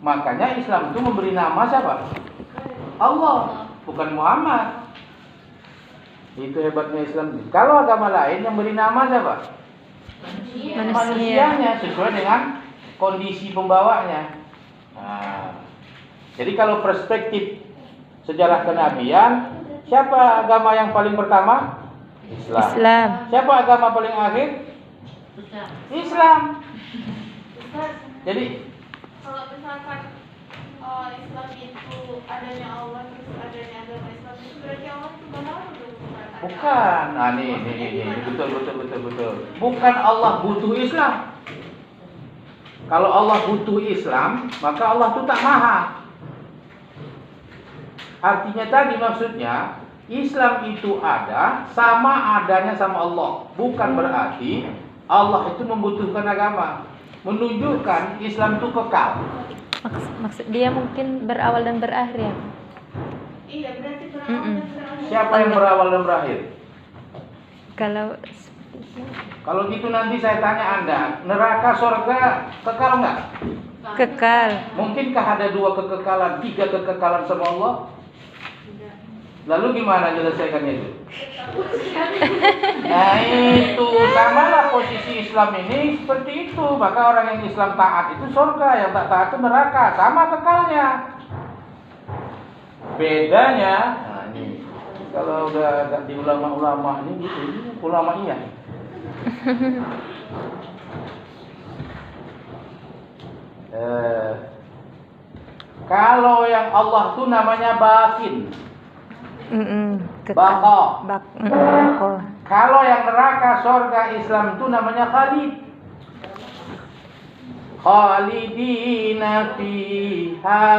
Makanya Islam itu memberi nama siapa? Allah, bukan Muhammad. Itu hebatnya Islam. Kalau agama lain yang beri nama siapa? Manusianya, sesuai dengan kondisi pembawanya. Nah, jadi kalau perspektif sejarah kenabian, siapa agama yang paling pertama? Islam. Siapa agama paling akhir? Islam. Jadi kalau misalkan Islam itu adanya Allah terus adanya agama Islam itu berarti Allah itu baru dong? bukan. Nah, ini betul. Bukan Allah butuh Islam. Kalau Allah butuh Islam, maka Allah itu tak maha. Artinya tadi maksudnya Islam itu ada sama adanya sama Allah. Bukan berarti Allah itu membutuhkan agama. Menunjukkan Islam itu kekal. Maksud dia mungkin berawal dan berakhir ya? Iya, berarti berawal dan berakhir. Siapa yang berawal dan berakhir? Kalau gitu nanti saya tanya Anda, neraka surga kekal nggak? kekal. Mungkinkah ada 2 kekekalan, 3 kekekalan sama Allah? Lalu gimana menyelesaikannya itu? Nah itu, samalah posisi Islam ini seperti itu. Maka orang yang Islam taat itu surga, yang tak taat itu neraka. Sama kekalnya. Bedanya, nah ini kalau udah di ulama-ulama ini gitu, ini ulama iya. Kalau yang Allah tuh namanya batin. Bako. Kalau yang neraka surga Islam itu namanya khalid. Khalidina fiha.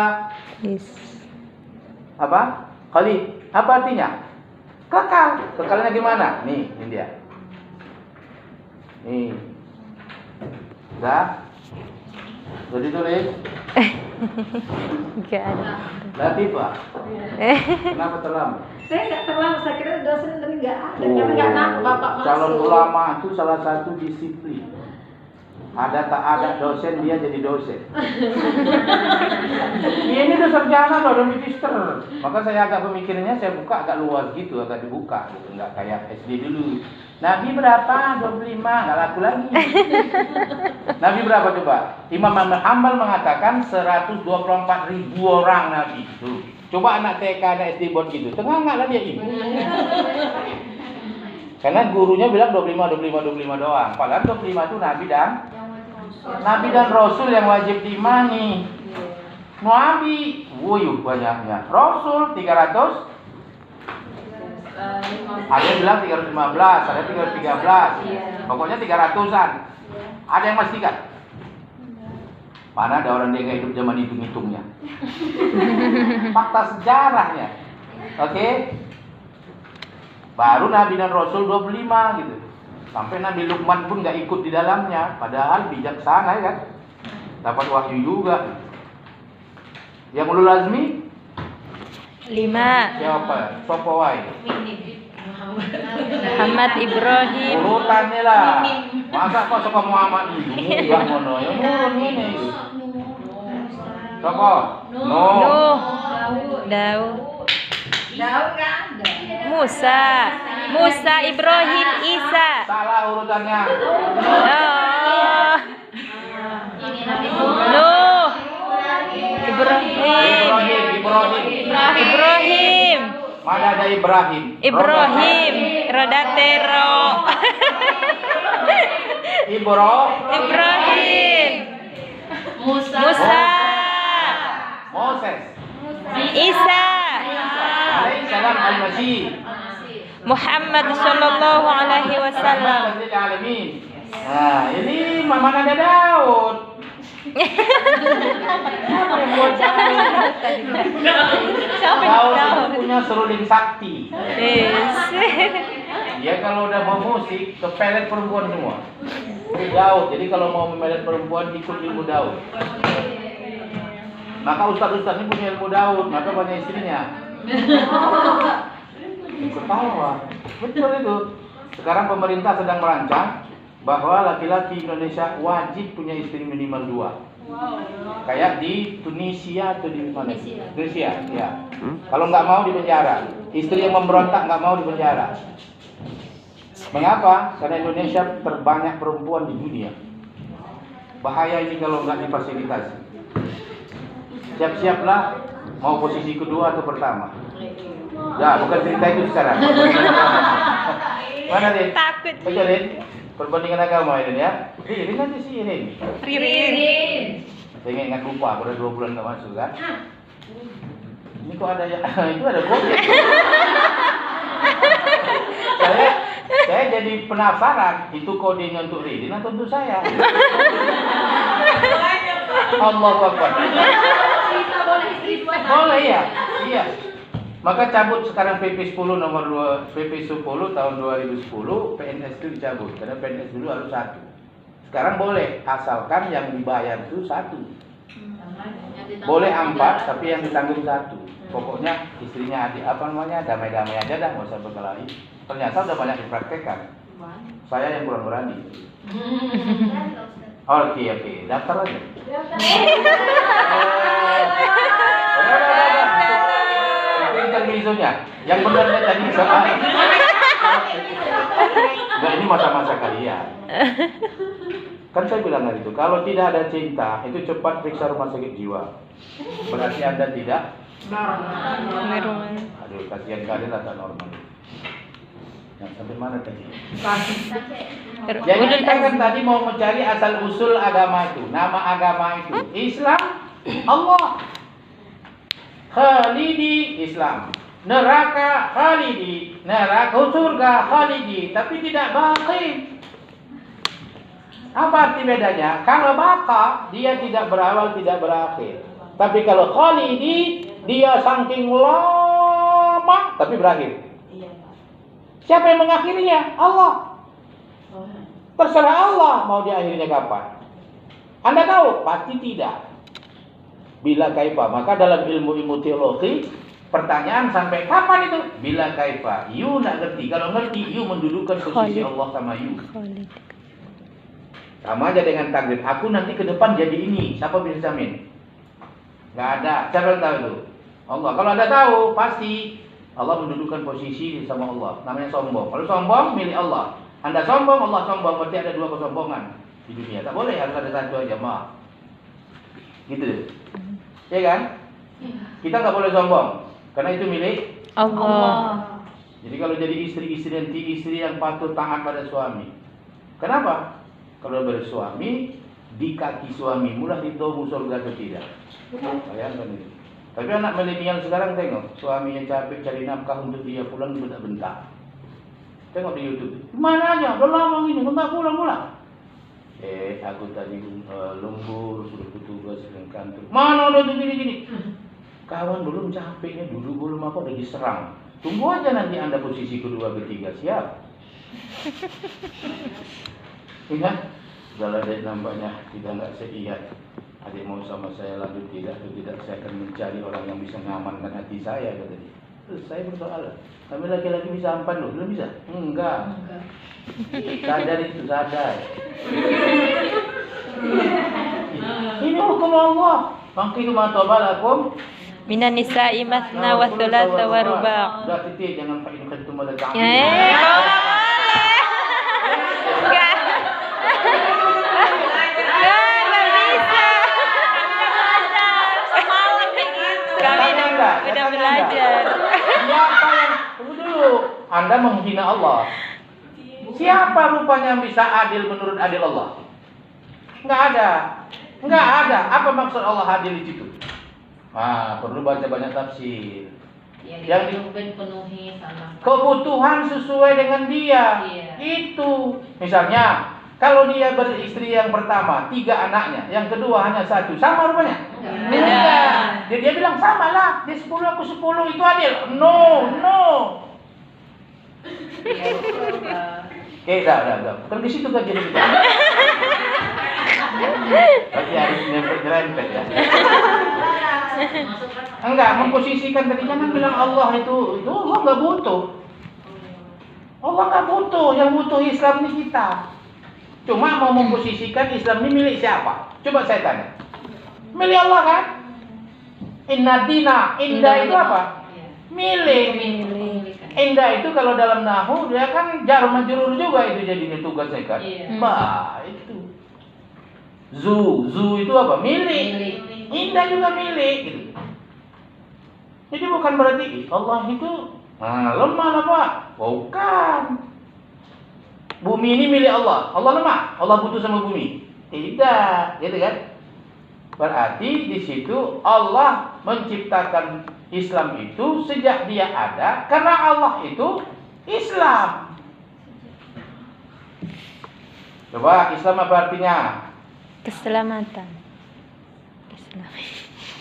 Apa? Khalid. Apa artinya? Kekal. Kekalnya gimana? Nih, ini dia. Nih. Udah? Udah ditulis? Enggak ada. Latifah. Kenapa terlambat? Saya nggak terlambat, saya kira dosen tapi nggak ada. Karena nggak nangkep Bapak masuk. Calon ulama itu salah satu disiplin. Ada tak ada dosen dia jadi dosen. Ini udah sarjana loh, udah magister. Maka saya agak pemikirannya saya buka agak luas gitu, agak dibuka gitu, nggak kayak SD dulu. Nabi berapa? 25, nggak laku lagi. Nabi berapa coba? Imam Ahmad Hanbal mengatakan 124.000 orang Nabi. Tuh. Coba anak TK, anak SD buat gitu, tengah nggak lah dia ibu. Karena gurunya bilang 25 doang. Padahal 25 itu Nabi dan Rasul yang wajib diimani. Nabi, wuyuh banyaknya. Rasul 300. Ada yang bilang 315, ada 313. Pokoknya 300-an. Ada yang pastikan? Mana ada orang dia nggak hidup zaman hitung-hitungnya. Fakta sejarahnya. Oke? Baru Nabi dan Rasul 25 gitu. Sampai Nabi Luqman pun nggak ikut di dalamnya. Padahal bijaksana kan. Dapat wahyu juga. Yang ulul azmi? 5. Siapa? Sopowai. Muhammad Ibrahim. Urutannya lah. Masa kok suka Muhammad itu? Enggak mono. Yang urun ini. Siapa? Nuh. Daud. Daud nggak ada. Musa, Ibrahim, Isa. Salah urutannya. Oh. Nuh. Ibrahim. Mana ada Ibrahim? Rodatero. Ibrahim. Musa. Moses. Isa. Alaihissalam al-Masih. Muhammad sallallahu alaihi wasallam. Nah, ini mana ada Daud? Daud punya seruling sakti. Dia kalau udah mau musik kepelet perempuan semua. Daud. Jadi kalau mau memelet perempuan ikut ilmu Daud. Maka ustaz-ustaz ini punya ilmu Daud, maka banyak istrinya. Ketawa. Betul itu. Sekarang pemerintah sedang merancang bahwa laki-laki Indonesia wajib punya istri minimal 2. Kayak di Tunisia atau di mana? Tunisia, ya. Kalau nggak mau di penjara. Istri yang memberontak nggak mau di penjara. Mengapa? Karena Indonesia terbanyak perempuan di dunia. Bahaya ini kalau nggak difasilitasi. Siap-siaplah mau posisi kedua atau pertama. Ya, bukan cerita itu sekarang. Mana Rin? Takut. Oke Rin, perbandingan agama ini ya. Rin nanti sih Rin. Ririn. Saya ingat lupa, udah 2 bulan nggak masuk kan? Ini kok ada ya? Itu ada gojek. saya jadi penasaran, itu kodenya untuk Rin atau untuk saya? Allahu Akbar. Boleh ya? Iya. Maka cabut sekarang PP 10 nomor 2, PP 10 tahun 2010, PNS itu dicabut karena PNS dulu harus 1. Sekarang boleh asalkan yang dibayar itu 1. Boleh 4 tapi yang ditanggung 1. Pokoknya istrinya damai-damai aja dah, nggak usah berkelahi. Ternyata udah banyak dipraktekkan. Saya yang kurang berani. Oke, daftar aja. Itu intermezzonya. Yang benarnya tadi sama. Nah, ini masa-masa kalian. Kan saya bilang tadi itu, kalau tidak ada cinta, itu cepat periksa rumah sakit jiwa. Berarti Anda tidak Normal. aduh, kasihan kalian lah tak normal. Nah, sampai mana tadi? Jadi kita kan tadi mau mencari asal usul agama itu, nama agama itu. Islam, Allah. Khalidi, Islam. Neraka, khalidi. Neraka, surga, khalidi. Tapi tidak baqi. Apa arti bedanya? Kalau baqa, dia tidak berawal, tidak berakhir. Tapi kalau khalidi, dia saking lama, tapi berakhir. Siapa yang mengakhirinya? Allah. Terserah Allah mau diakhirinya kapan. Anda tahu? Pasti tidak. Bila kaifa. Maka dalam ilmu teologi, pertanyaan sampai kapan itu? Bila kaifa. You nak ngerti. Kalau ngerti, you mendudukan posisi Allah sama you. Sama aja dengan takdir. Aku nanti ke depan jadi ini. Siapa bisa jamin? Nggak ada. Siapa yang tahu itu? Allah. Kalau Anda tahu, pasti Allah mendudukan posisi sama Allah. Namanya sombong. Kalau sombong, milik Allah. Anda sombong, Allah sombong. Berarti ada 2 kesombongan di dunia. Tak boleh, harus ada 1 aja. Maaf. Gitu. Ya kan? Kita nggak boleh sombong. Karena itu milik Allah. Jadi kalau jadi istri nanti istri yang patuh taat pada suami. Kenapa? Kalau bersuami, di kaki suami mulah ditomu surga atau tidak. Bayangkan itu. Tapi anak milenial sekarang tengok, suaminya capek cari nafkah untuk dia pulang bentak-bentak. Tengok di YouTube. Mana aja, udah lama ini, enggak pulang-pulang. Aku tadi lembur, suruh petugas dengan kantor. Mana udah gini-gini. Kawan belum capeknya, dulu belum apa udah diserang. Tunggu aja nanti Anda posisi kedua, ketiga, siap. Ingat, kalau ada nampaknya tidak nggak seiat. Adik mau sama saya lanjut tidak atau tidak, saya akan mencari orang yang bisa mengamankan hati saya, kata dia. Terus saya bersoal, kami laki-laki bisa ampan loh, belum bisa? Enggak. Sadar itu, sadar. Ini hukum Allah. Mangki kumatobalakum Minan nisa'i masna wa thulatha wa ruba'. Udah titik, jangan pakai kentum ada kami. Udah belajar. Siapa yang tunggu dulu? Anda menghina Allah. Siapa rupanya yang bisa adil menurut adil Allah? Enggak ada. Enggak ada. Apa maksud Allah adil di situ? Perlu baca banyak tafsir. Yang dipenuhi sama kebutuhan sesuai dengan dia. Itu. Misalnya, kalau dia beristri yang pertama 3 anaknya, yang kedua hanya 1, sama rupanya? Beda. Dia bilang sama lah, dia 10 aku 10, itu adil. No. Oke, dah. Bukan di situ kan jadi kita. Tapi harus nyerempet ya. Enggak, memposisikan tadi, jangan bilang Allah itu Allah nggak butuh. Allah nggak butuh, yang butuh Islam ini kita. Cuma mau memposisikan Islam ini milik siapa? Coba saya tanya. Milih Allah kan? Inna dina, indah itu apa? Milih. Indah itu kalau dalam nahu dia kan jar majrur juga itu jadinya tugasnya kan. Bah, itu. Zu itu apa? Milih. Indah juga milih gitu. Jadi bukan berarti Allah itu lemah apa? Bukan. Bumi ini milik Allah. Allah lemah. Allah butuh sama bumi. Tidak, gitu kan? Berarti di situ Allah menciptakan Islam itu sejak dia ada karena Allah itu Islam. Coba Islam apa artinya? Keselamatan.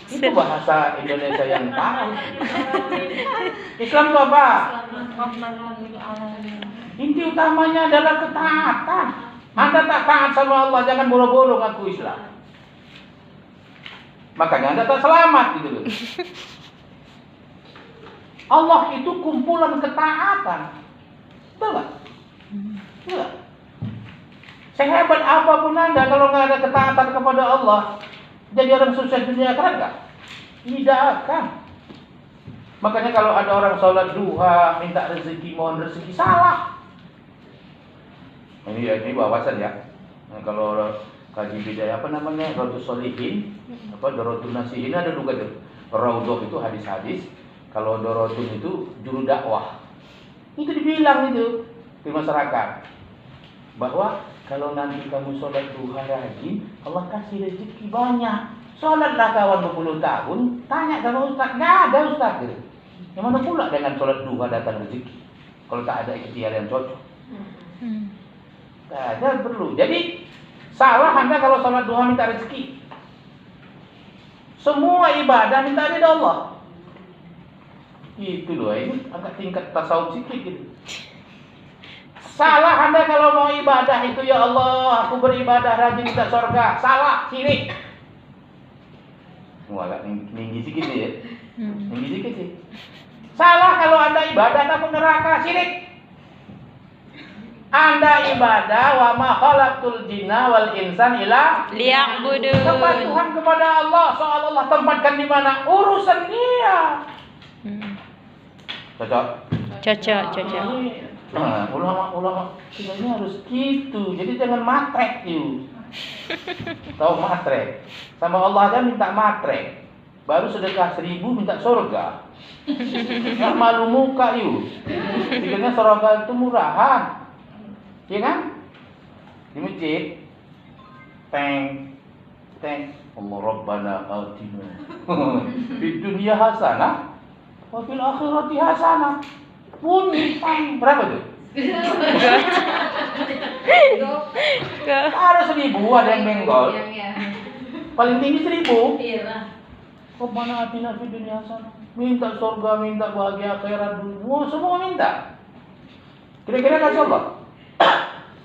Itu bahasa Indonesia yang tahu. Islam itu apa? Inti utamanya adalah ketaatan. Anda tak taat sama Allah, jangan boro-boro ngaku Islam. Makanya Anda tak selamat gitu loh. Allah itu kumpulan ketaatan. Betul nggak? Betul. Sehebat apapun Anda kalau nggak ada ketaatan kepada Allah, jadi orang sukses dunia akhirat nggak? Tidak akan. Makanya kalau ada orang sholat duha, minta rezeki, mohon rezeki, salah. Ini wawasan ya. Nah, kalau kaji bidaya apa namanya, Raudhus Shalihin, Dorotul Nasihin, ada juga tuh. Raudhah itu hadis-hadis. Kalau Dorotun itu juru dakwah. Itu dibilang itu di masyarakat bahwa kalau nanti kamu sholat duha rajin, Allah kasih rezeki banyak. Sholatlah kawan berpuluh tahun, tanya sama ustaz, nggak ada ustaz gitu. Yang mana pula dengan sholat duha datang rezeki? Kalau tak ada ikhtiar yang cocok. Nggak ada, perlu. Jadi salah Anda kalau sholat duha minta rezeki. Semua ibadah minta ridha Allah. Itu loh, ini agak tingkat tasawuf sedikit gitu. Salah Anda kalau mau ibadah itu, ya Allah, aku beribadah rajin minta surga. Salah, syirik. Agak tinggi sedikit ya. Tinggi sedikit sih. Salah kalau Anda ibadah takut neraka, syirik. Anda ibadah wa ma khalaqtul jinna wal insan illa liya'budun. Kepatuhan kepada Allah, soal Allah tempatkan di mana urusan dia. Cocok. Ulama ini harus gitu. Jadi jangan matrek you. Tahu matrek? Sama Allah aja minta matrek. Baru sedekah 1000 minta surga. Nggak malu muka you. Pikirnya surga itu murahan. Iya kan? Di masjid. Teng. Allah Rabbana atina fid dunya hasanah wa fil akhirati hasanah. Bunyi teng. Berapa tuh? Ada 1000, ada yang benggol. Paling tinggi 1000. Rabbana atina fid dunya hasanah. Minta surga, minta bahagia akhirat dulu. Semua minta. Kira-kira kasih Allah?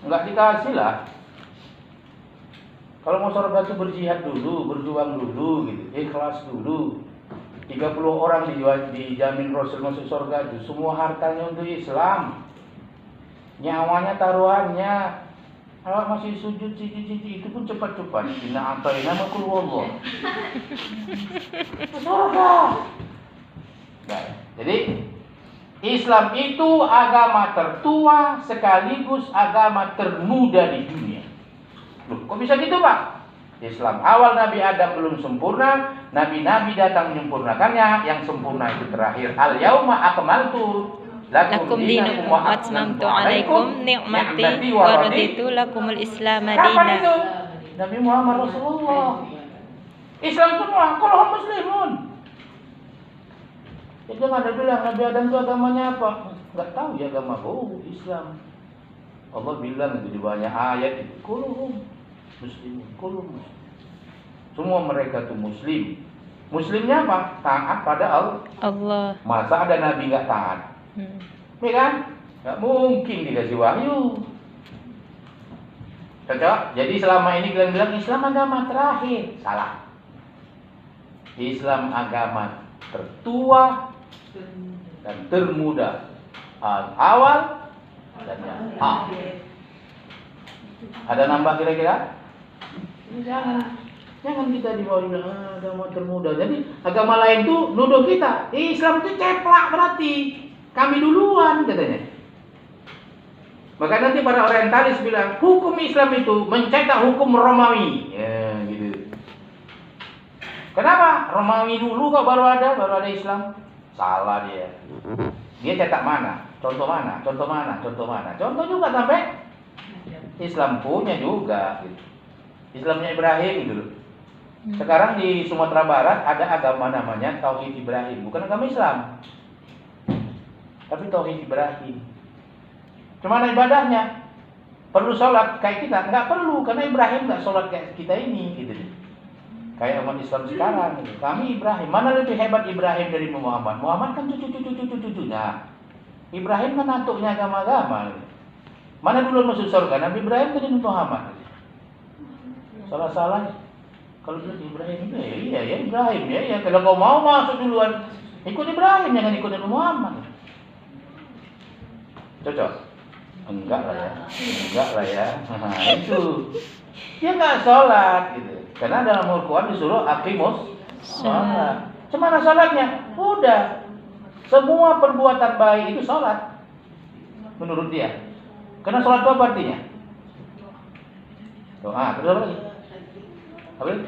Enggak dikasih lah. Kalau mau surga itu berjihad dulu, berjuang dulu gitu, ikhlas dulu. 30 orang dijamin Rasul masuk surga itu, semua hartanya untuk Islam. Nyawanya taruhannya. Kalau masih sujud cici-cici itu pun cepat-cepat. Inna a'tayna ma qul wallah. Surga. Nah, jadi Islam itu agama tertua sekaligus agama termuda di dunia. Loh, kok bisa gitu Pak? Islam awal Nabi Adam belum sempurna, Nabi-Nabi datang menyempurnakannya. Yang sempurna itu terakhir. Al-yauma akmaltu lakum dinakum wa atmamtu alaikum ni'mati wa raditu lakumul Islam dinan. Kapan itu? Nabi Muhammad Rasulullah. Islam semua, kulluhum muslimun. Ya jangan ada bilang Nabi Adam itu agamanya apa? Enggak tahu ya agama Islam. Allah bilang itu di banyak ayat itu kulluhum muslimun, kulluhum muslim. Semua mereka itu muslim. Muslimnya apa? Taat pada Allah. Masa ada nabi enggak taat? Ya kan? Enggak mungkin dikasih wahyu. Cocok? Jadi selama ini kalian bilang Islam agama terakhir. Salah. Islam agama tertua dan termuda, awal dan yang akhir. Ada nambah kira-kira? Jangan. Jangan kita dibawa agama termuda. Jadi agama lain tuh nuduh kita. Islam itu ceplak berarti. Kami duluan katanya. Maka nanti para orientalis bilang hukum Islam itu mencetak hukum Romawi. Ya gitu. Kenapa? Romawi dulu kok baru ada Islam. Salah dia. Dia cetak mana? Contoh mana? Contoh mana? Contoh mana? Contoh juga sampai Islam punya juga gitu. Islamnya Ibrahim gitu. Sekarang di Sumatera Barat ada agama namanya Tauhid Ibrahim, bukan agama Islam. Tapi Tauhid Ibrahim. Cuma ibadahnya perlu sholat kayak kita? Nggak perlu, karena Ibrahim nggak sholat kayak kita ini gitu. Kayak umat Islam sekarang gitu. Kami Ibrahim, mana lebih hebat Ibrahim dari Muhammad? Muhammad kan cucu-cucunya. Ibrahim kan anaknya agama-agama gitu. Mana duluan masuk surga? Nabi Ibrahim ke Muhammad. Salah-salah. Kalau bilang Ibrahim itu ya Ibrahim ya. Kalau kau mau masuk duluan, ikut Ibrahim, jangan ikut Nabi Muhammad. Cocok? Enggak lah ya. Nah, itu. Dia nggak sholat gitu. Karena dalam Al-Quran disuruh aqimus sholat. Cemana sholatnya? Udah. Semua perbuatan baik itu sholat. Menurut dia. Karena sholat itu apa artinya? Doa. Terus apa lagi? Apa lagi?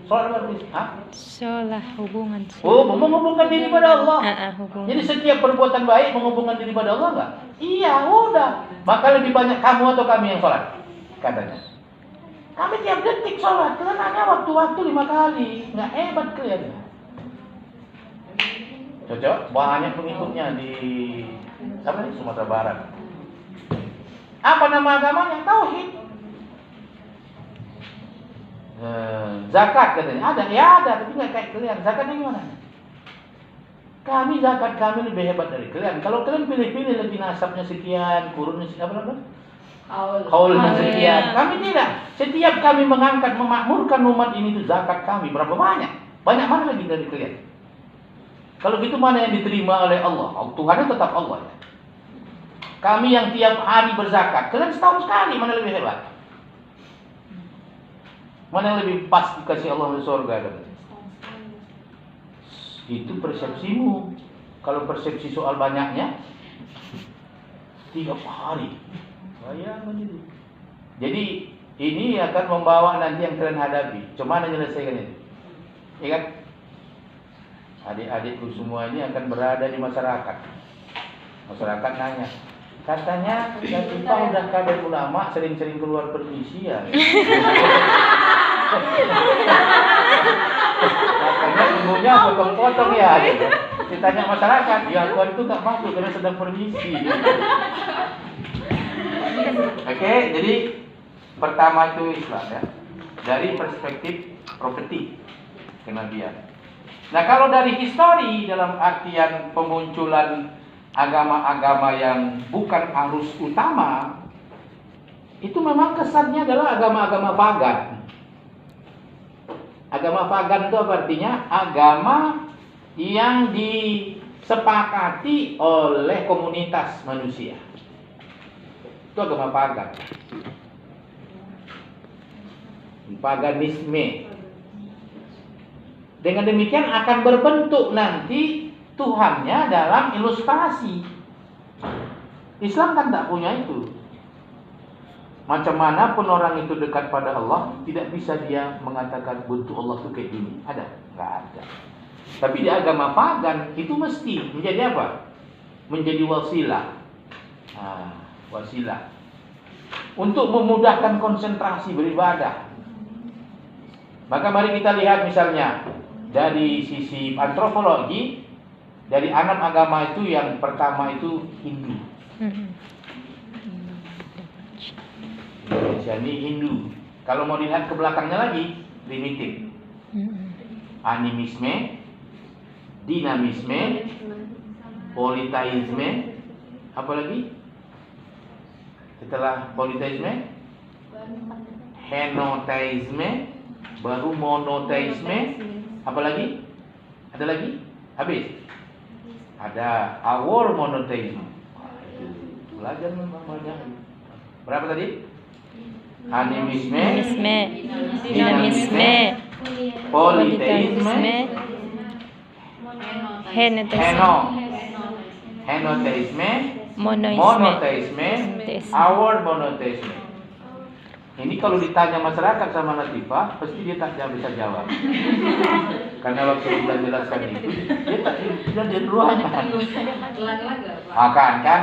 Sholat apa artinya? Sholat hubungan. Menghubungkan diri pada Allah. Hubungan. Jadi setiap perbuatan baik menghubungkan diri pada Allah enggak? Iya, udah. Maka lebih banyak kamu atau kami yang sholat? Katanya. Kami tiap detik sholat. Karena waktu-waktu 5 kali. Nggak hebat kalian. Cocok? Banyak pengikutnya di Sumatera Barat. Apa nama agamanya? Tauhid. Zakat katanya. Ada, tapi nggak kayak kalian. Zakatnya gimana? Zakat kami lebih hebat dari kalian. Kalau kalian pilih-pilih lebih nasabnya sekian, kurunnya sekian, kaulnya sekian. Kami tidak. Setiap kami mengangkat, memakmurkan umat ini itu zakat kami. Berapa banyak? Banyak mana lagi dari kalian? Kalau gitu mana yang diterima oleh Allah? Tuhannya tetap Allah ya. Kami yang tiap hari berzakat, kalian setahun sekali, mana lebih hebat? Mana yang lebih pas dikasih Allah di surga? Itu persepsimu. Kalau persepsi soal banyaknya, tiap hari. Bayangkan itu. Jadi ini akan membawa nanti yang kalian hadapi. Cuma menyelesaikan itu. Ya kan? Adik-adikku semua ini akan berada di masyarakat. Masyarakat nanya, katanya kita udah kader ulama, sering-sering keluar permisi ya. Katanya umumnya potong-potong ya. Gitu. Ditanya masyarakat, ya keluar itu nggak masuk karena sedang permisi. Oke, jadi pertama itu Islam ya. Dari perspektif properti kenabian. Nah, kalau dari histori dalam artian pemunculan agama-agama yang bukan arus utama, itu memang kesannya adalah agama-agama pagan. Agama pagan itu apa artinya? Agama yang disepakati oleh komunitas manusia. Itu agama pagan. Paganisme. Dengan demikian akan berbentuk nanti Tuhannya dalam ilustrasi. Islam kan tak punya itu. Macam mana pun orang itu dekat pada Allah, tidak bisa dia mengatakan bentuk Allah itu kayak gini. Ada? Nggak ada. Tapi di agama pagan itu mesti menjadi apa? Menjadi wasilah. Wasilah. Untuk memudahkan konsentrasi beribadah. Maka mari kita lihat misalnya dari sisi antropologi, dari 6 agama itu yang pertama itu Hindu. Indonesia ini Hindu. Kalau mau dilihat ke belakangnya lagi, primitif. Animisme, dinamisme, politeisme, apa lagi? Setelah politeisme, henoteisme, baru monoteisme, apa lagi? Ada lagi? Habis? Ada awal monoteisme. Belajar memang banyak. Berapa tadi? animisme, dinamisme, politeisme, henoteisme, henoteisme, monoisme, monoteisme, our monoteisme. Ini kalau ditanya masyarakat sama Latifah, pasti dia tak bisa jawab. Karena waktu kita jelaskan itu, dia tak dia ruangan.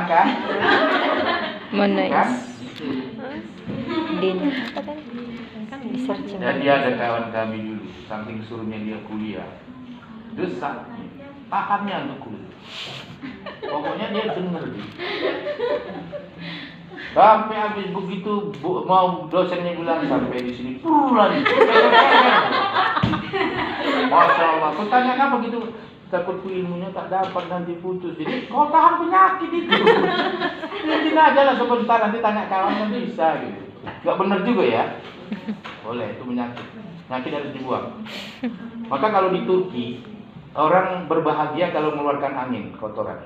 Kan? monois, din, apa kan? Di searching. Jadi ada kawan kami dulu, saking suruhnya dia kuliah, terus pahamnya untuk kuliah. Pokoknya dia dengar dia. Sampai habis begitu mau dosennya bilang sampai di sini pulang. Masya Allah, aku tanya apa gitu, takutku ilmunya tak dapat nanti putus. Jadi kau tahan penyakit itu. Mungkin aja lah sebentar nanti tanya kawan kan bisa gitu. Gak bener juga ya. Boleh itu penyakit harus dibuang. Maka kalau di Turki orang berbahagia kalau mengeluarkan angin kotoran.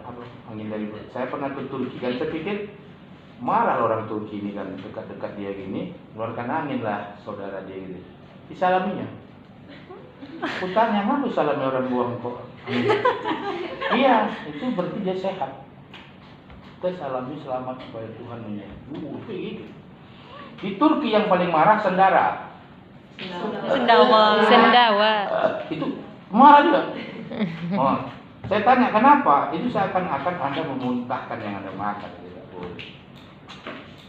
Angin dari perut. Saya pernah ke Turki kan saya pikir marah orang Turki ini kan dekat-dekat dia gini, mengeluarkan angin lah saudara dia gitu. Disalaminya. Kutanya ngapa salami orang buang kok? Iya, itu berarti dia sehat. Kita salami selamat supaya Tuhan menyembuh. Gitu. Di Turki yang paling marah sendara. Sendawa. Itu marah juga. Oh, saya tanya kenapa? Itu seakan-akan Anda memuntahkan yang Anda makan. Tidak boleh.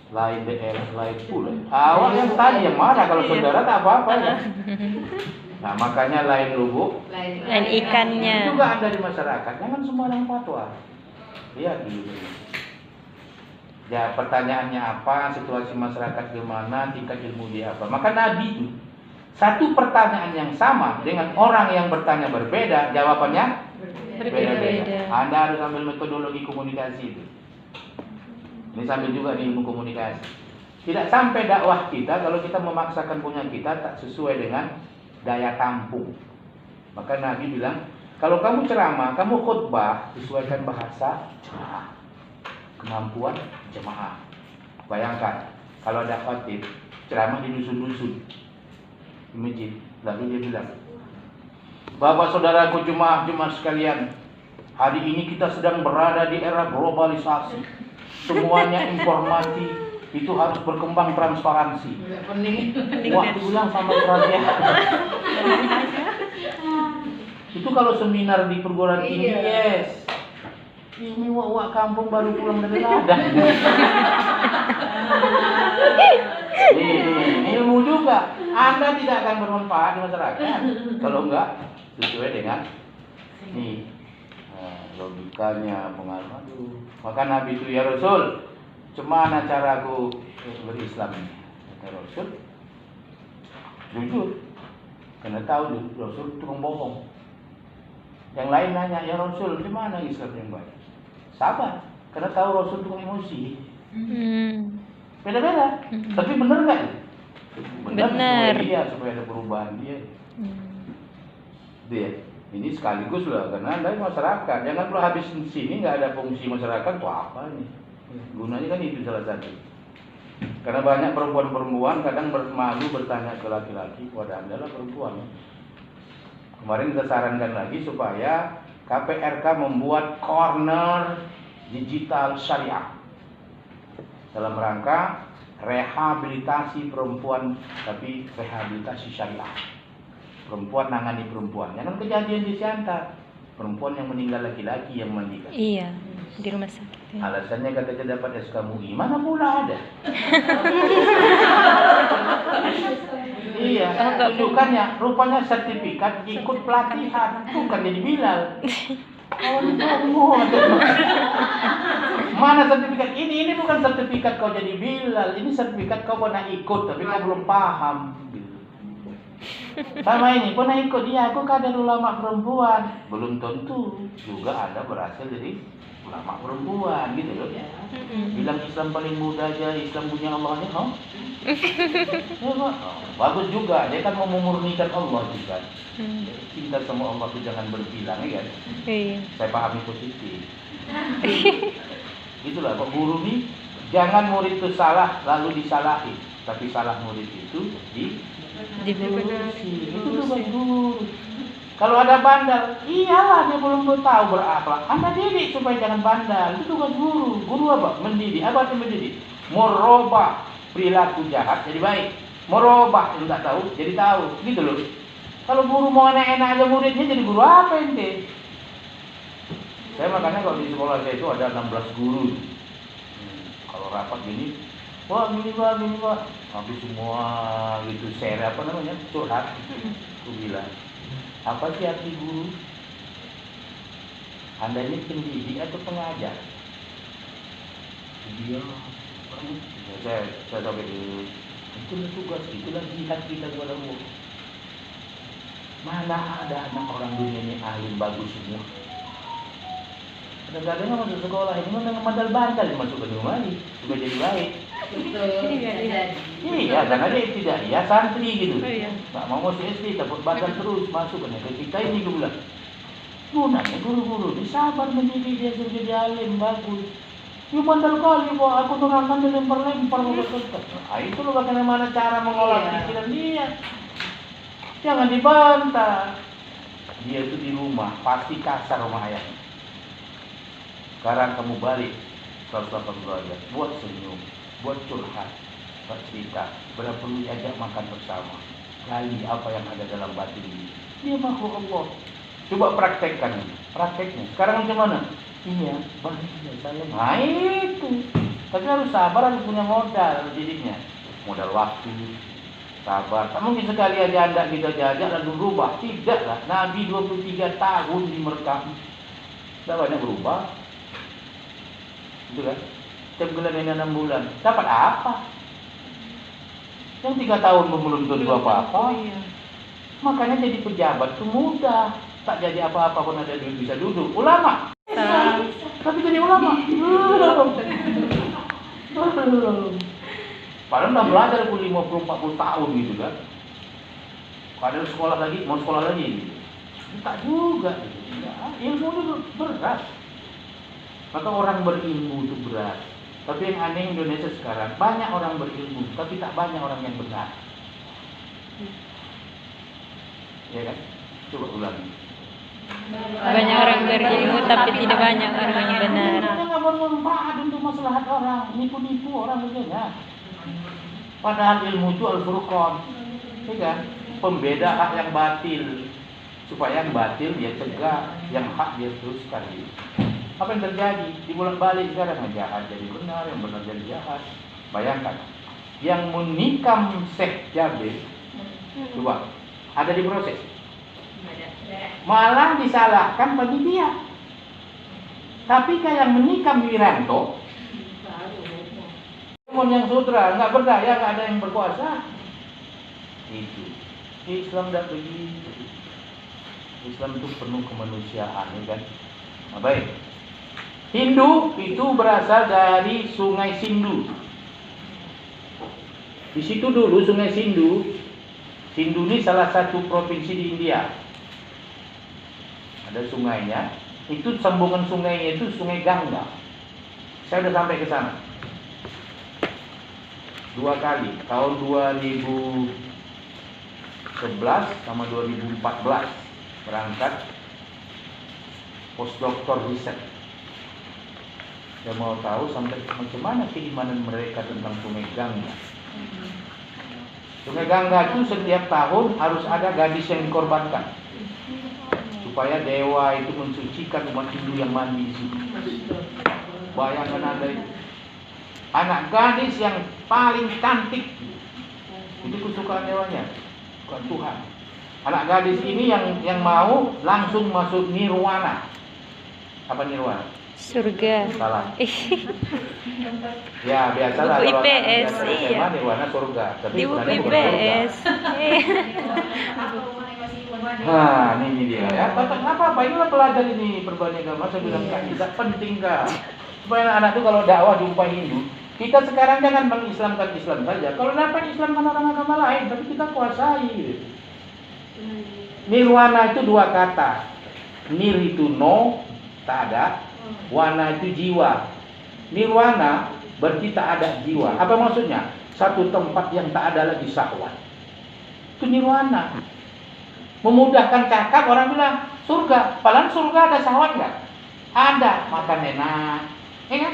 Lain daerah, lain pula. Awak yang tadi yang marah kalau saudara tak apa-apa ya. Nah makanya lain lubuk, lain ikannya. itu juga ada di masyarakat. Jangan sembarang fatwa. Lihat dulu. Ya pertanyaannya apa, situasi masyarakat gimana, tingkat ilmu dia apa. Maka Nabi itu satu pertanyaan yang sama dengan orang yang bertanya berbeda, jawabannya berbeda. Anda harus ambil metodologi komunikasi itu. Ini sambil juga di ilmu komunikasi. Tidak sampai dakwah kita kalau kita memaksakan punya kita tak sesuai dengan daya tampung. Maka Nabi bilang, kalau kamu ceramah, kamu khutbah, sesuaikan bahasa jemaah, kemampuan jemaah. Bayangkan, kalau ada khatib ceramah di dusun-dusun di masjid, lalu dia bilang, Bapak saudaraku jemaah sekalian, hari ini kita sedang berada di era globalisasi. Semuanya informasi itu harus berkembang transparansi. Waktu bilang sama kerajaan. Itu kalau seminar di perguruan tinggi, yes. Ini wak kampung baru pulang dari ladang. Ini ilmu juga. Anda tidak akan bermanfaat di masyarakat kalau enggak sesuai dengan ini. Logikanya, pengalaman. Maka Nabi itu, ya Rasul, cemana caraku berislam ini? Kata Rasul, jujur, karena tahu Rasul tukang bohong. Yang lain nanya, ya Rasul, gimana Islam yang baik? Sabar, karena tahu Rasul tukang emosi. Beda-beda, tapi benar nggak? Benar. Supaya ada perubahan dia. Dia. Ini sekaligus lah, karena dari masyarakat. Jangan kalau habis di sini nggak ada fungsi masyarakat, tuh apa nih? Gunanya kan itu salah satu. Karena banyak perempuan-perempuan kadang malu bertanya ke laki-laki, pada Anda lah perempuan. Kemarin kita sarankan lagi supaya KPRK membuat corner digital syariah dalam rangka rehabilitasi perempuan, tapi rehabilitasi syariah. Perempuan nangani perempuan. Jangan kejadian di Siantar. Perempuan yang meninggal laki-laki yang mandikan. Iya, di rumah sakit. Alasannya katanya dapat SK MUI. Mana pula ada? Iya, tunjukkannya. Rupanya sertifikat ikut pelatihan. Bukan jadi Bilal. Mana sertifikat? Ini bukan sertifikat kau jadi Bilal. Ini sertifikat kau pernah ikut, tapi kau belum paham. Sama ini pernah ikut dia, aku kader ulama perempuan. Belum tentu juga ada berhasil jadi ulama perempuan gitu loh. Bilang Islam paling mudah aja, Islam punya Allahnya, bagus juga, dia kan mau memurnikan Allah juga. Cinta sama Allah itu jangan berbilang ya kan. Saya pahami positif. Itulah kok guru nih, jangan murid itu salah lalu disalahin. Tapi salah murid itu Dibelusi. itu tugas guru. Kalau ada bandel, iyalah dia belum tahu berakhlak. Anda didik supaya jangan bandel. Itu tugas guru. Guru apa? Mendidik. Apa arti mendidik? Merubah perilaku jahat jadi baik. Merubah yang tak tahu jadi tahu. Gitu loh. Kalau guru mau enak-enak aja muridnya, jadi guru apa ente? Saya makanya kalau di sekolah saya itu ada 16 guru. Kalau rapat gini, wah gini pak, habis semua gitu share apa namanya curhat. Aku bilang, apa sih arti guru? Anda ini pendidik atau pengajar? Dia, saya sampai itulah tugas, itulah jihad kita kepada Allah. Mana ada anak orang dunia ini alim bagus semua. Kadang-kadang masuk sekolah ini memang modal bantal masuk ke rumah lagi, supaya jadi baik. Iya, karena dia tidak, ya santri gitu. Nggak mau masuk SD, takut bandel terus masuk ke kita ini gue bilang. Gunanya guru-guru, ini sabar mendidik dia sudah jadi alim bagus. Dia bandel kali, kok aku terangkan dia lempar-lempar ke kertas. Itu loh bagaimana cara mengolah pikiran dia. Jangan dibantah. Dia itu di rumah pasti kasar sama ayahnya. Sekarang kamu balik 180 derajat, buat senyum, buat curhat, buat cerita, berapa perlu diajak makan bersama, gali apa yang ada dalam batin ini. Dia makhluk Allah. Coba praktekkan, prakteknya. Sekarang macam mana? Iya, bahagia saya. Nah itu. Tapi harus sabar, harus punya modal didiknya. Modal waktu, sabar. Tak mungkin sekali aja anda kita jajak lalu berubah. Tidaklah. Nabi 23 tahun di Mekah. Tidak banyak berubah. Itu kan? Setiap bulan ini 6 bulan. Dapat apa? Yang 3 tahun belum tentu apa-apa. Makanya jadi pejabat itu mudah. Tak jadi apa-apa pun ada bisa duduk. Ulama. Tapi jadi ulama. Padahal udah belajar 50-40 tahun gitu kan. Padahal sekolah lagi, mau sekolah lagi gitu. Tak juga gitu. Ya, ilmu itu berat. Maka orang berilmu itu berat. Tapi yang aneh Indonesia sekarang, banyak orang berilmu, tapi tak banyak orang yang benar. Ya kan? Coba ulangi. Banyak orang berilmu tapi tidak banyak orang yang benar. Kita nggak bermanfaat untuk maslahat orang, nipu-nipu orang saja. Padahal ilmu itu al-furqan, ya kan? Pembeda hak yang batil, supaya yang batil dia cegah, yang hak dia teruskan. Apa yang terjadi? Dibolak-balik sekarang, yang jahat jadi benar, yang benar jadi jahat. Bayangkan, yang menikam Syekh Jabir, coba, ada di proses. Malah disalahkan panitia. Tapi kayak yang menikam Wiranto, yang sutra, nggak berdaya, nggak ada yang berkuasa. Itu Islam tidak begitu. Islam itu penuh kemanusiaan, ya kan? Nah, baik. Hindu itu berasal dari Sungai Sindu. Di situ dulu Sungai Sindu. Sindu ini salah satu provinsi di India. Ada sungainya. Itu sambungan sungainya itu Sungai Gangga. Saya sudah sampai ke sana 2 kali, tahun 2011 sama 2014 berangkat postdoktor riset. Saya mau tahu sampai macam mana keimanan mereka tentang Sungai Gangga. Sungai Gangga itu setiap tahun harus ada gadis yang dikorbankan supaya dewa itu mensucikan umat Hindu yang mandi di situ. Bayangkan Anda itu. Anak gadis yang paling cantik itu kesukaan dewanya, bukan Tuhan. Anak gadis ini yang mau langsung masuk nirwana. Apa nirwana? Surga. Salah. Ya biasalah Buku kalau IPS, anak iya. SMA nirwana surga. Tapi Di buku sebenarnya bukan surga. IPS. Nah, ini dia ya. Kenapa? Inilah pelajar ini perbandingan agama. Saya bilang Kak, tidak penting Kak. Supaya anak itu kalau dakwah jumpa Hindu, kita sekarang jangan mengislamkan Islam saja. Kalau dapat Islamkan orang agama lain, tapi kita kuasai. Nirwana itu 2 kata. Nir itu no, tak ada. Wana itu jiwa. Nirwana berarti tak ada jiwa. Apa maksudnya? satu tempat yang tak ada lagi syahwat. Itu nirwana. Memudahkan cakap orang bilang surga, padahal surga ada syahwat nggak? Ada, makan enak, ya kan?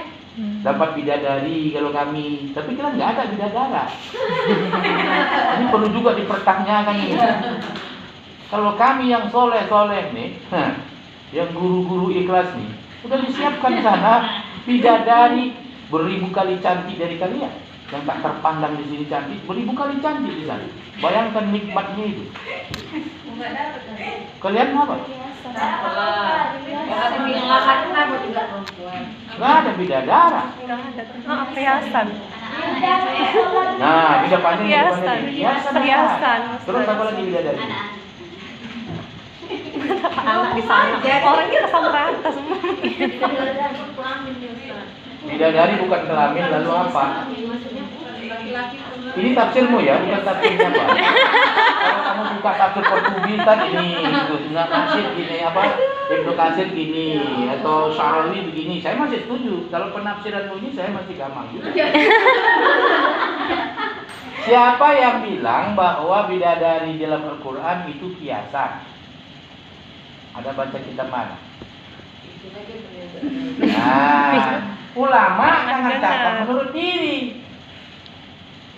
Dapat bidadari kalau kami, tapi kita nggak ada bidadara. Ini perlu juga dipertanyakan ini. Kalau kami yang soleh nih, yang guru-guru ikhlas nih, udah disiapkan sana bidadari beribu kali cantik dari kalian. Yang tak terpandang di sini cantik, beribu kali cantik di sana. Bayangkan nikmatnya itu. Kalian apa? Nggak ada bidadara. Perhiasan. Nah, bisa panjang Perhiasan. Perhiasan. Terus apa lagi bidadari? Anak di sana. Orang kita sama rata semua. Bidadari bukan kelamin, lalu apa? Ini tafsirmu ya, bukan tafsirnya Pak. Kalau kamu buka tafsir Qurtubi tadi ini, gitu, Ibnu Katsir gini apa? Ibnu Katsir gini atau Syarawi begini, saya masih setuju. Kalau penafsiranmu ini saya masih gampang juga. Siapa yang bilang bahwa bidadari dalam Al-Quran itu kiasan? Ada baca kitab mana? Nah, ulama jangan cakap menurut diri.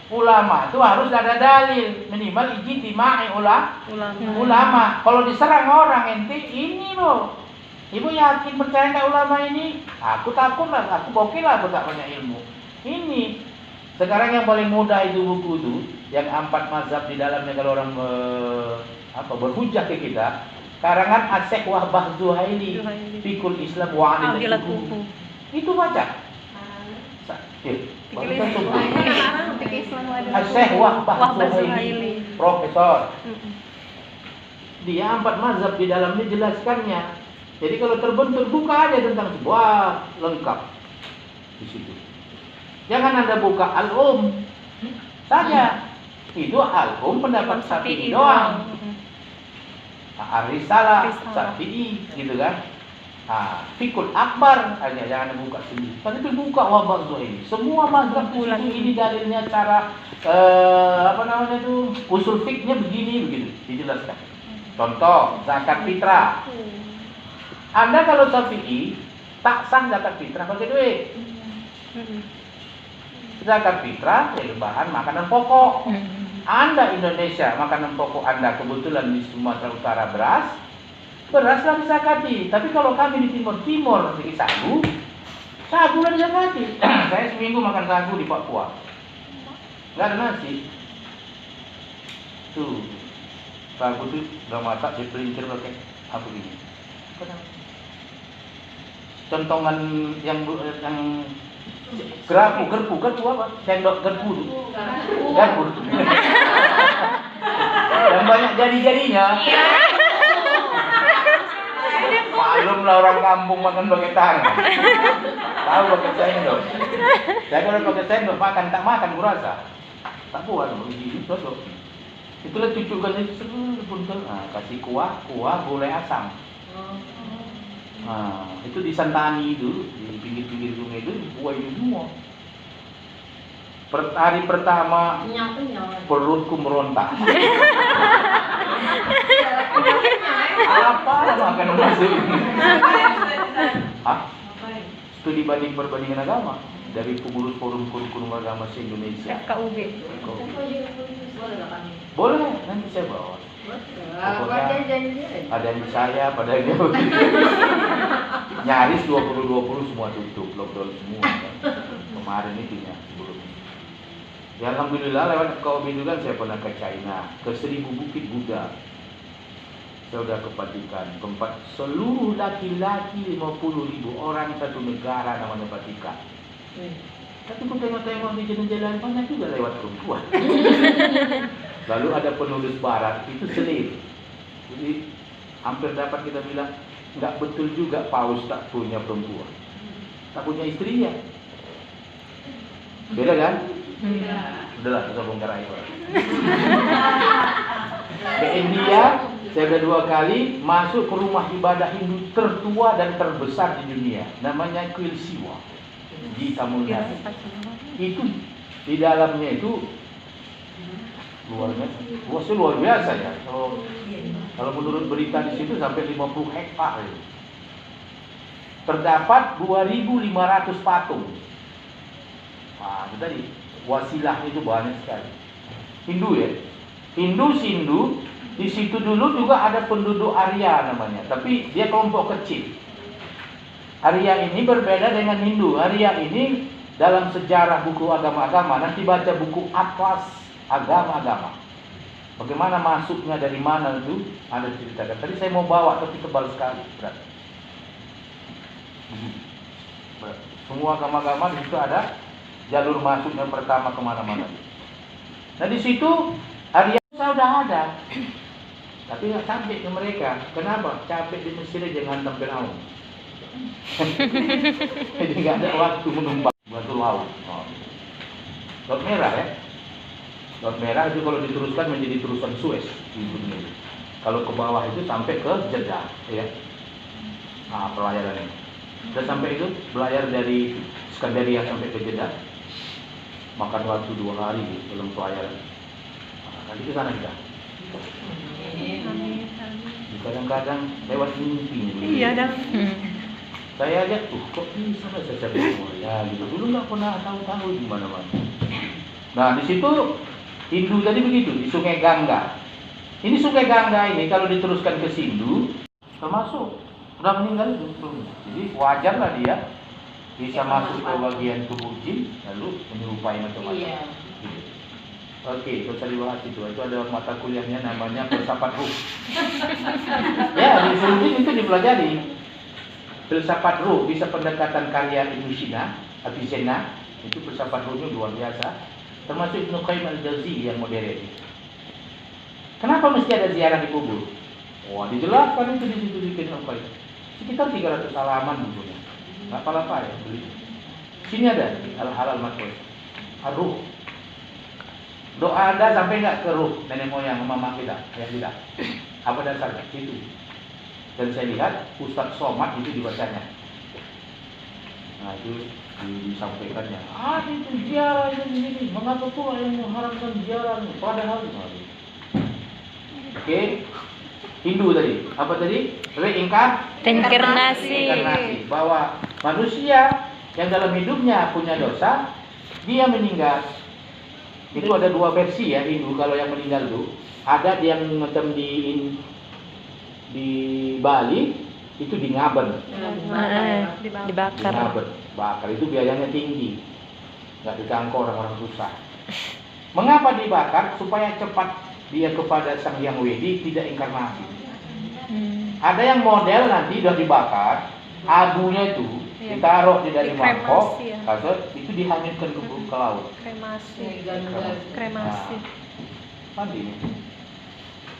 Ulama itu harus ada dalil, minimal ijtimai ulama. Kalau diserang orang ente ini loh, ibu yakin percaya nggak ulama ini? Aku takut lah, aku bokil lah, aku tak punya ilmu. Ini sekarang yang paling mudah itu buku itu, yang 4 mazhab di dalamnya kalau orang berhujah ke kita. Karangan Asy-Syaikh Wahbah Zuhaili, Fikul Islam wa Adil Kufu. Itu baca. Asy-Syaikh Wahbah Zuhaili, profesor. Dia 4 mazhab di dalamnya jelaskannya. Jadi kalau terbentur buka aja tentang sebuah lengkap di situ. Jangan Anda buka Al-Um saja. Itu Al-Um pendapat Syafi'i doang. Ar-Risalah Syafi'i gitu kan. Fikul Akbar hanya jangan buka sendiri. Tapi buka Wahbah Zuhaili. Semua mazhab itu ini dalilnya cara usul fiknya begini begitu dijelaskan. Contoh zakat fitrah. Anda kalau Syafi'i tak sah zakat fitrah pakai duit. Zakat fitrah ya bahan makanan pokok. Anda Indonesia, makanan pokok Anda kebetulan di Sumatera Utara beras lah disakati. Tapi kalau kami di Timur di sagu lah disakati. Saya seminggu makan sagu di Papua, nggak ada nasi. Tuh, sagu tuh udah masak dipelincir pakai apa gini. Contongan yang gerpu apa? Sendok gerpu tuh. Gerpu. Yang banyak jari-jarinya. Malum lah orang kampung makan pakai tangan. Tahu pakai sendok. Saya kalau pakai sendok makan tak makan kurasa. Tak puas begini cocok. Itulah cucukan itu punten. Kasih kuah gulai asam. Itu di Santani itu, di pinggir-pinggir sungai itu dibuat itu semua. Hari pertama perutku merontak. Apa makan masuk ini? Studi perbandingan agama dari pengurus forum kurikulum agama se-Indonesia. FKUB. Boleh, nanti saya bawa. Ada yang saya, pada dia nyaris 2020 semua tutup, lockdown semua kan. Kemarin itu ya sebelumnya. Ya alhamdulillah lewat COVID juga saya pernah ke China, ke 1000 bukit Buddha. Saya sudah ke Vatikan, tempat seluruh laki-laki 50.000 orang satu negara namanya Vatikan. Tapi aku tengok-tengok di jalan-jalan banyak juga lewat perempuan. Lalu ada penulis barat itu selip. Jadi hampir dapat kita bilang nggak betul juga Paus tak punya perempuan, tak punya istrinya. Beda kan? Udahlah kita bongkar aja. Ke India saya sudah 2 kali masuk ke rumah ibadah Hindu tertua dan terbesar di dunia, namanya Kuil Siwa di Tamil Nadu. Itu Di dalamnya itu luar biasa ya. Kalau menurut berita di situ sampai 50 hektar itu. Terdapat 2.500 patung. Nah, itu tadi wasilah itu banyak sekali. Hindu ya. Hindu, di situ dulu juga ada penduduk Arya namanya, tapi dia kelompok kecil. Arya ini berbeda dengan Hindu. Arya ini dalam sejarah buku agama-agama, nanti baca buku atlas agama-agama. Bagaimana masuknya, dari mana itu ada cerita. Tadi saya mau bawa tapi tebal sekali, berat. Semua agama-agama di situ ada jalur masuknya pertama kemana-mana. Nah di situ Arya sudah ada, tapi nggak sampai ke mereka. Kenapa? Capek di Mesir jangan tampil awam. Jadi nggak ada waktu menumpang batu laut. Laut Merah ya. Laut Merah itu kalau diteruskan menjadi terusan Suez di dunia. Kalau ke bawah itu sampai ke Jeddah, ya. Nah, pelayaran ini. Sudah sampai itu belayar dari Skandaria sampai ke Jeddah. Makan waktu 2 hari dalam pelayaran. Nah, nanti ke sana kita. Kadang-kadang lewat mimpi. Iya dah. Saya aja kok bisa saya cari ya gitu. Dulu nggak pernah tahu di mana-mana. Nah di situ Hindu tadi begitu di Sungai Gangga. Ini Sungai Gangga ini kalau diteruskan ke Sindu termasuk sudah meninggal itu. Jadi wajarlah dia bisa masuk ke bagian tubuh jin lalu menyerupai macam-macam. Iya. Gitu. Oke, terus saya dibahas itu ada mata kuliahnya namanya filsafat ruh. Ya di Sindu itu dipelajari. Filsafat ruh, bisa pendekatan karya Ibnu Sina, Avicenna, itu filsafat ruhnya luar biasa. Termasuk Ibnu Qayyim al-Jauzi yang modern. Kenapa mesti ada ziarah di kubur? Wah, dijelaskan itu di situ di Ibnu Qayyim. Sekitar 300 halaman bukunya. Nggak apa-apa ya, beli. Sini ada al-halal makruh. Ar-ruh. Doa Anda sampai nggak ke ruh nenek moyang mama kita, ayah kita? Apa dasarnya? Itu. Dan saya lihat Ustadz Somad itu dibacanya. Nah itu disampaikannya. Itu ziarah ini. Mengapa pula yang mengharamkan ziarah? Padahal. Oke. Hindu tadi. Apa tadi? Reinkarnasi. Bahwa manusia yang dalam hidupnya punya dosa, dia meninggal. Itu ada 2 versi ya Hindu kalau yang meninggal itu. Ada yang macam di Bali itu di Ngaben, dibakar. Bakar itu biayanya tinggi, nggak dijangkau orang-orang susah. Mengapa dibakar? Supaya cepat dia kepada Sang Hyang Widi, tidak inkarnasi. Ada yang model nanti udah dibakar, abunya itu ditaruh di dari mangkok, itu dihanyutkan ke laut. Kremasi. Mandi.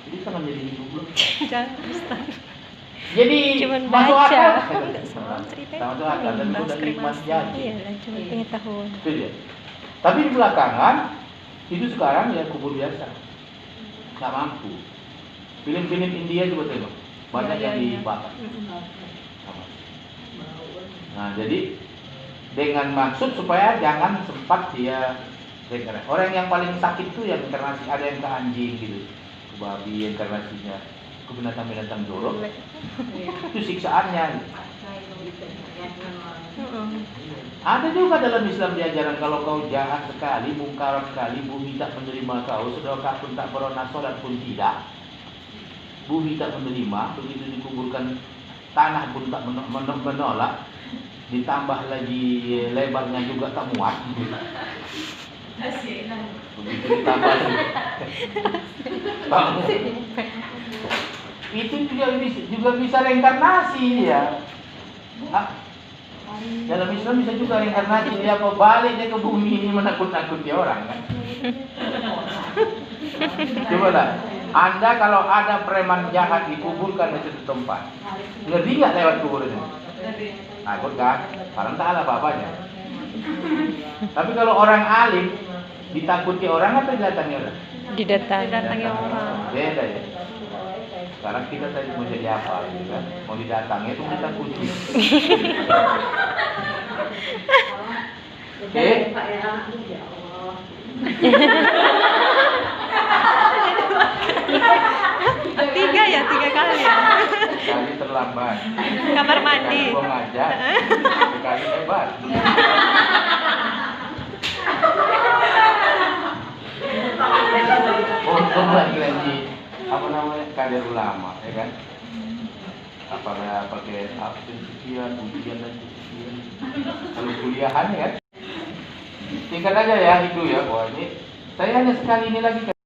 Jadi kan menjadi hidup belum? Jangan Ustaz. Jadi Cuman masuk baca. akal. ceritanya. Masuk akal dan itu udah nikmat jadi. Iya, cuma pengetahuan. Itu dia. Tapi di belakangan itu sekarang ya kubur biasa. Nggak mampu. Film-film India juga tengok. Banyak yang dibakar. Nah jadi dengan maksud supaya jangan sempat dia reinkarnasi. Orang yang paling sakit itu yang inkarnasi, ada yang ke anjing gitu. Babi inkarnasinya ke binatang-binatang jorok, itu siksaannya. Ada juga dalam Islam diajaran kalau kau jahat sekali, mungkar sekali, bumi tak menerima kau, saudara pun tak pernah sholat pun tidak. Bumi tak menerima, begitu dikuburkan tanah pun tak menolak, ditambah lagi lebarnya juga tak muat. Begitu ditambah itu juga bisa reinkarnasi ya. Dalam Islam bisa juga reinkarnasi, dia apa balik dia ke bumi ini menakut-nakuti orang kan. Coba lah, Anda kalau ada preman jahat dikuburkan di satu tempat, ngeri nggak lewat kubur itu? Takut kan? Orang tak ada apa-apanya. Tapi kalau orang alim ditakuti orang atau didatangi orang? Didatangi orang. Beda ya. Sekarang kita tadi mau jadi apa gitu kan? Mau didatangi itu ditakuti. Oke. Tiga ya, 3 kali ya. Sekali terlambat. Kamar mandi. Sekali gua ngajak. Sekali hebat. Untung lagi apa namanya kader ulama, ya kan? Apakah pakai absen sekian, ujian dan sekian. Kalau kuliahan ya kan? Tingkat aja ya itu ya, bahwa ini saya hanya sekali ini lagi kan.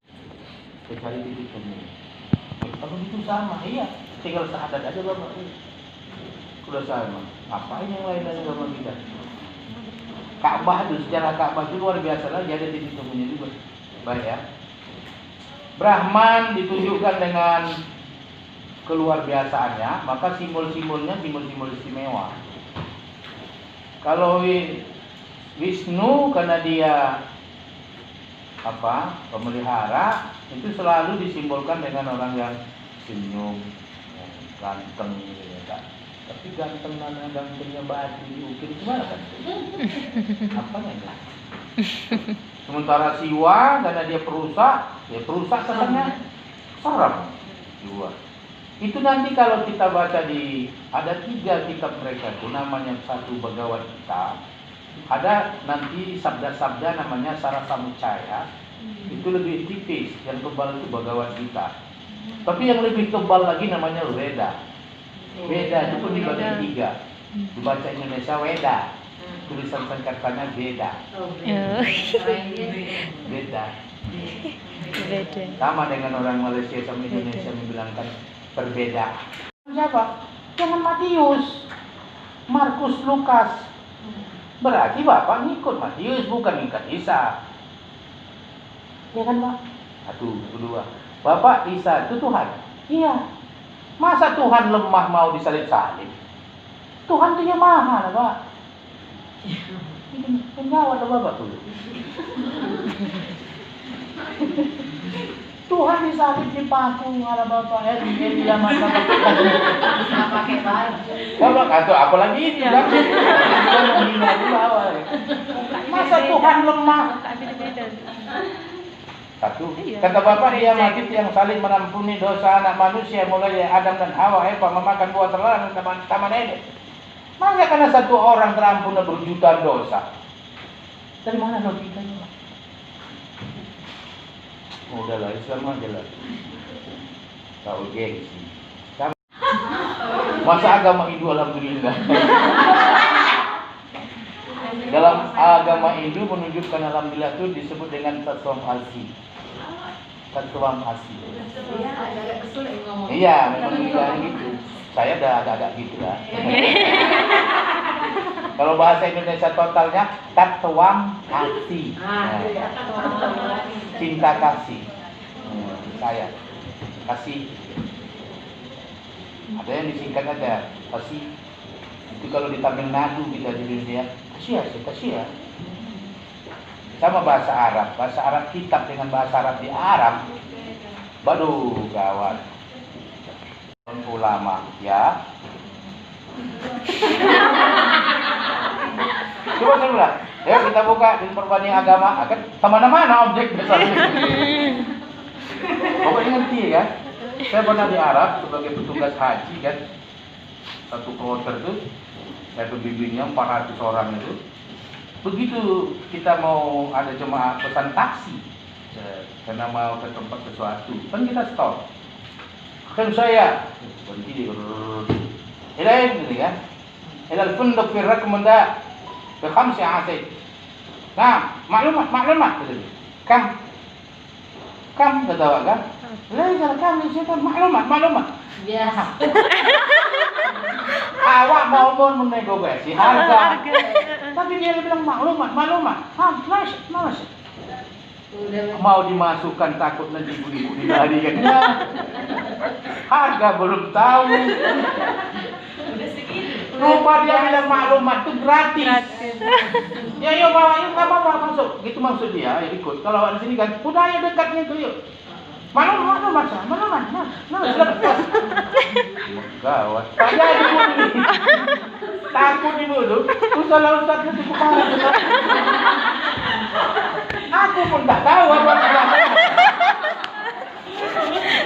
Sekali itu semua. Kalau itu sama, iya. Tinggal syahadat aja bapak. Sudah sama. Ngapain yang lain dari agama kita? Ka'bah itu, sejarah Ka'bah itu luar biasa lagi, ada titik temunya juga. Baik ya. Brahman ditunjukkan dengan keluar biasaannya, maka simbol-simbolnya simbol-simbol istimewa. Kalau Wisnu karena dia pemelihara, itu selalu disimbolkan dengan orang yang senyum, ganteng gitu ya. Tapi gantengnya batu diukir gimana kan? Apanya ya? Sementara Siwa karena dia perusak katanya seram Siwa. Itu nanti kalau kita baca ada 3 kitab mereka itu namanya, satu Bhagavad Gita, ada nanti sabda-sabda namanya Sarasamucaya, itu lebih tipis, yang tebal itu Bhagavad Gita. Tapi yang lebih tebal lagi namanya Veda. Veda itu pun dibagi 3, dibaca Indonesia Weda, tulisan singkatannya Veda. Beda. Sama dengan orang Malaysia sama Indonesia membilangkan berbeda. Siapa? Jangan Matius, Markus, Lukas. Berarti Bapak ngikut Matius, bukan ngikut Isa. Ya kan Pak? Satu, kedua. Bapak Isa itu Tuhan? Iya. Masa Tuhan lemah mau disalib-salib? Tuhan itu yang maha lah Pak. Penjawab Bapak tuh. Tuhan disalib di paku ala Bapak dia bilang masa pakai baju. Bapak atau apalagi ini kan? Kita menghina dulu awal. Masa Tuhan lemah? Satu, kata Bapak dia mati yang saling mengampuni dosa anak manusia mulai dari Adam dan Hawa, Eva memakan buah terlarang di taman Eden. Masa karena satu orang terampuni berjutaan dosa? Dari mana logikanya? Udahlah, Islam aja lah. Tahu gengsi. Masa agama Hindu alhamdulillah. Dalam agama Hindu menunjukkan alhamdulillah itu disebut dengan Tattvam Asi. Tattvam Asi. Iya, memang gitu. Saya udah agak-agak gitu lah. Kalau bahasa Indonesia totalnya Tattvam Asi. Cinta kasih. Saya kasih. Ada yang disingkat aja kasih. Itu kalau di Tamil Nadu kita di Indonesia kasih ya. Sama bahasa Arab kitab dengan bahasa Arab di Arab. Waduh, gawat. Ulama, ya. Coba saya bilang, ya kita buka di perbandingan agama, akan kemana-mana objek besar. Pokoknya ngerti ya. Saya pernah di Arab sebagai petugas haji kan, satu kloter itu, saya pembimbingnya 400 orang itu. Begitu kita mau ada jemaah pesan taksi, karena mau ke tempat sesuatu, kan kita stop. Kan saya berhenti di ilain gitu ya. Ilal funduk fi rakmanda bi 5 asay. Nah, maklumat gitu. Kam kata kan? Lain kam itu maklumat. Biasa. Awak mau menegosiasi harga. Tapi dia bilang maklumat. Mas. Mau dimasukkan takut nanti ibu-ibu dilarikan. Ya. Harga belum tahu. Rupa dia bilang maklumat itu gratis. Ya bawa yuk, nggak apa-apa masuk. Gitu maksud dia, ya ikut. Kalau di sini kan, udah ya dekatnya itu yuk. Maklumat. Gawat. Saya ibu ini. Takut ibu tuh. Ustaz nanti kepala. Aku pun nggak tahu apa namanya.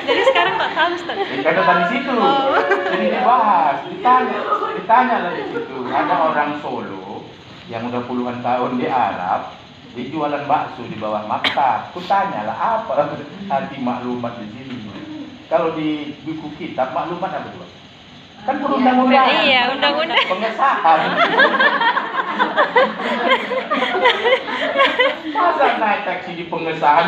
Jadi sekarang tak tahu Ustaz. Karena dari situ, jadi dibahas, ditanya lah di situ. Ada orang Solo yang udah puluhan tahun di Arab, dia jualan bakso di bawah maktab. Kutanya lah apa arti maklumat di sini. Kalau di buku kitab maklumat apa tuh? Kan perundang-undangan. Iya, undang-undang. Pengesahan. Masa naik taksi di pengesahan?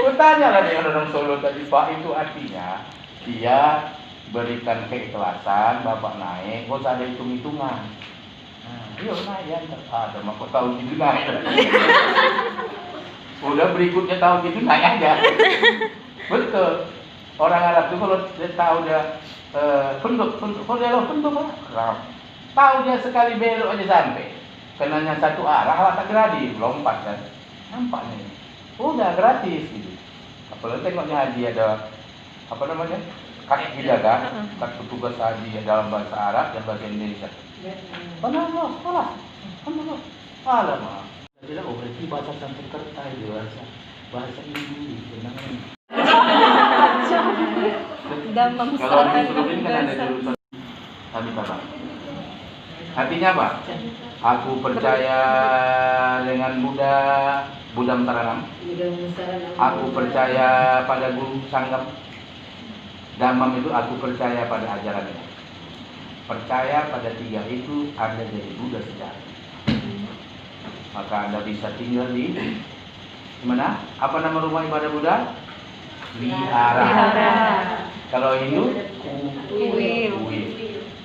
Kutanya lah dengan orang Solo tadi, Pak, itu artinya dia berikan keikhlasan, Bapak naik, gak usah ada hitung-hitungan. Ayo naik ya, ada maka tahu gitu naik. Udah berikutnya tahu gitu naik aja. Betul. Orang Arab itu kalau dia tahu dia kalau dia tahu dia sekali belok aja sampai. Kenanya satu arah tak geradi, lompat kan. Nampaknya. Udah gratis gitu. Apalagi tengoknya haji ada apa namanya? Kakek penjaga, kakek petugas haji dalam bahasa Arab dan bahasa Indonesia. Sekolah. Alamak. Jadi oh berarti bahasa Sanskerta itu bahasa Inggris benangnya. Damam Kalau di Ustaz. Sulawesi kan ada jurusan tadi apa? Artinya apa? Aku percaya dengan Buddha Mataranam. Aku percaya pada Guru Sanggam. Damam itu aku percaya pada ajarannya. Percaya pada tiga itu Anda jadi Buddha sejati. Maka Anda bisa tinggal di mana? Apa nama rumah ibadah Buddha? Wihara. Kalau Hindu, Kuil.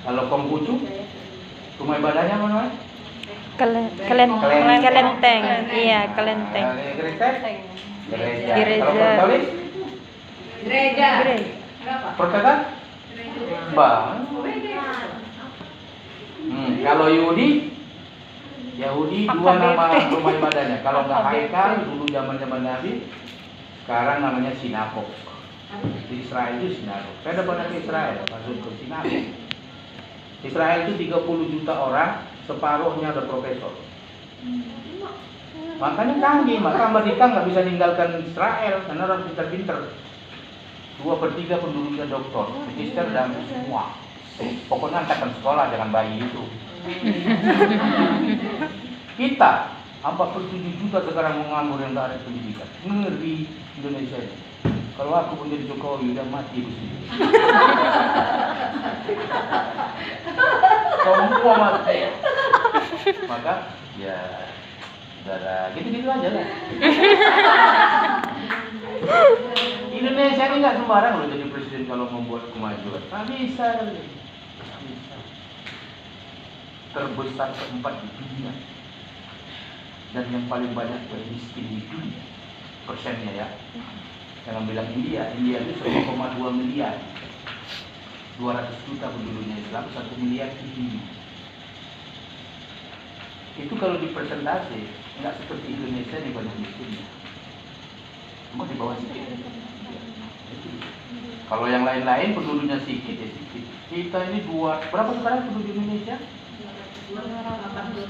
Kalau Konghucu, rumah ibadahnya mana? Kelenteng. Iya, kelenteng. Gereja. Kalau Katolik? Gereja. Protestan? Bang. Kalau Yahudi dua nama rumah ibadahnya. Kalau nggak Haikal dulu zaman Nabi, sekarang namanya sinagog. Di Israel itu sinagog. Saya udah pernah ke Israel, masuk ke sinagog. Israel itu 30 juta orang, separuhnya ada profesor. Makanya canggih, maka Amerika nggak bisa tinggalkan Israel karena orang pintar-pintar. 2/3 penduduknya doktor, magister dan semua. Pokoknya angkatan sekolah, jangan bayi itu. Kita 47 juta sekarang menganggur yang tidak ada pendidikan. Ngeri Indonesia ini. Kalau aku pun jadi Jokowi udah mati di sini. Semua mati. Maka ya gitu aja lah. Indonesia ini nggak sembarang loh jadi presiden kalau membuat kemajuan. Nggak bisa. Terbesar keempat di dunia dan yang paling banyak termiskin di dunia persennya ya. Jangan bilang India itu 1,2 miliar, 200 juta penduduknya Islam, 1 miliar di Hindu. Itu kalau dipersentase nggak seperti Indonesia nih banyak miskinnya, cuma di bawah sedikit. Kalau yang lain-lain penduduknya sedikit ya sedikit. Kita ini berapa sekarang penduduk Indonesia? 286.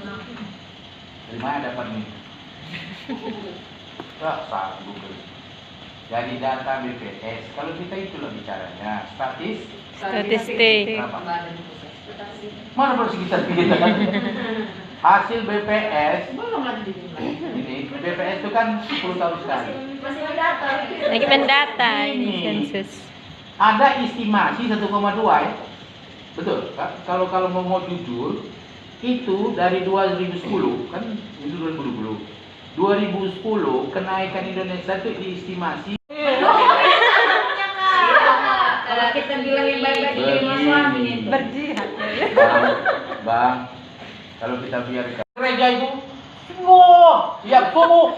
Dari mana dapat nih? Sah Google. Dari data BPS. Kalau kita itulah bicaranya Statistik. berapa? Mana persegi kita? Hasil BPS ini BPS itu kan 10 tahun sekali. Lagi mendata ini sensus. Ada estimasi 1,2 ya. Betul. Kalau mau jujur itu dari 2010 kan itu 2010. 2010 kenaikan Indonesia itu diestimasi. Kalau kita bilang yang baik-baik jadi mas suami itu. Berjihad. Bang, kalau kita biarkan gereja itu siap subuh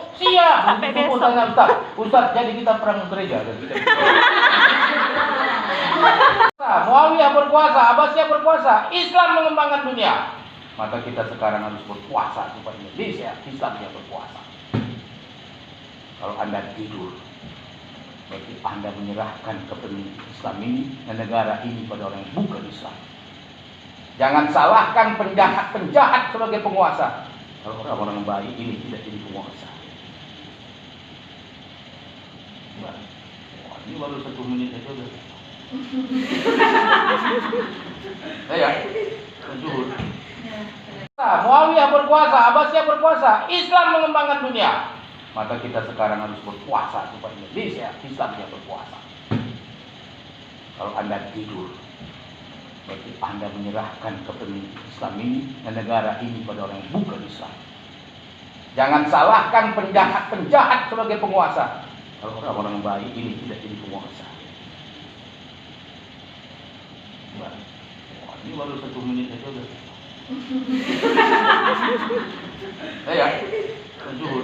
tanya Ustaz, jadi kita perang gereja dan kita Muawiyah berkuasa, Abbasiyah berkuasa, Islam mengembangkan dunia. Maka kita sekarang harus berpuasa supaya Indonesia Islam yang berkuasa. Kalau Anda tidur, berarti Anda menyerahkan kepemimpinan Islam ini dan negara ini pada orang yang bukan Islam. Jangan salahkan penjahat sebagai penguasa. Kalau orang-orang baik ini tidak jadi penguasa. Wah, ini baru 1 menit aja udah. Ya, zuhur. Muawiyah berkuasa, Abbasiyah berkuasa, Islam mengembangkan dunia. Maka kita sekarang harus berpuasa supaya Indonesia Islam yang berkuasa. Kalau Anda tidur, berarti Anda menyerahkan kepemimpinan Islam ini dan negara ini pada orang yang bukan Islam. Jangan salahkan penjahat-penjahat sebagai penguasa. Kalau orang-orang baik ini tidak jadi penguasa. Wah, ini baru 1 menit aja udah. Ya, zuhur.